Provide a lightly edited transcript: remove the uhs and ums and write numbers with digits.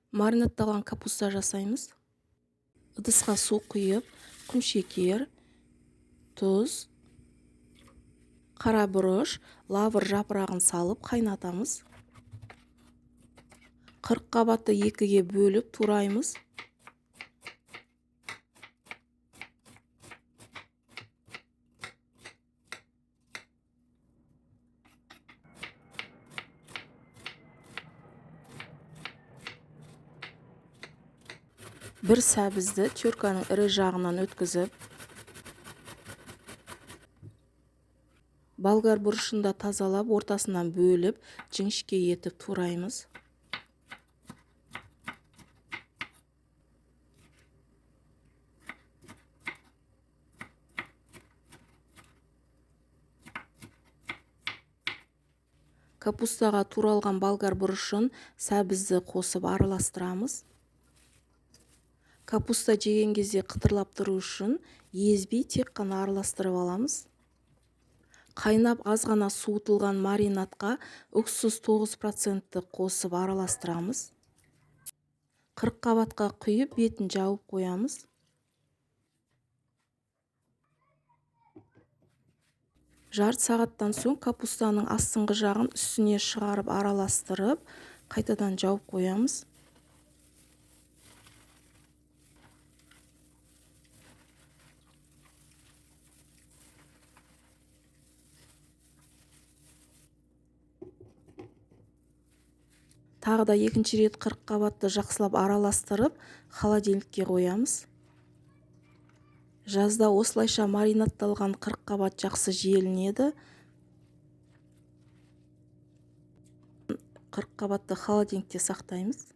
Маринатталған капуста жасаймыз. Ыдысқа су құйып, құмшекер, тұз, қара бұрыш, лавр жапырағын салып қайнатамыз. 40 қабатты екіге бөліп тураймыз. Бір сәбізді терканың ірі жағынан өткізіп, болгар бұрышында тазалап, ортасынан бөліп, жіңішке етіп тураймыз. Капустаға туралған болгар бұрышын сәбізді қосып араластырамыз. Капуста жеген кезде қытырлап тұру үшін езбей тек қана араластырып аламыз. Қайнап аз ғана суытылған маринадқа уксус 9% қосып араластырамыз. 40 қабатқа құйып бетін жауып қоямыз. Жарты сағаттан соң капустаның астыңғы жағын үстіне шығарып араластырып, қайтадан жауып қоямыз. Тағы да екінші рет 40 қабатты жақсылап араластырып, холодильникке қоямыз. Жазда осылайша маринадталған 40 қабат жақсы желінеді. 40 қабатты холодильникте сақтаймыз.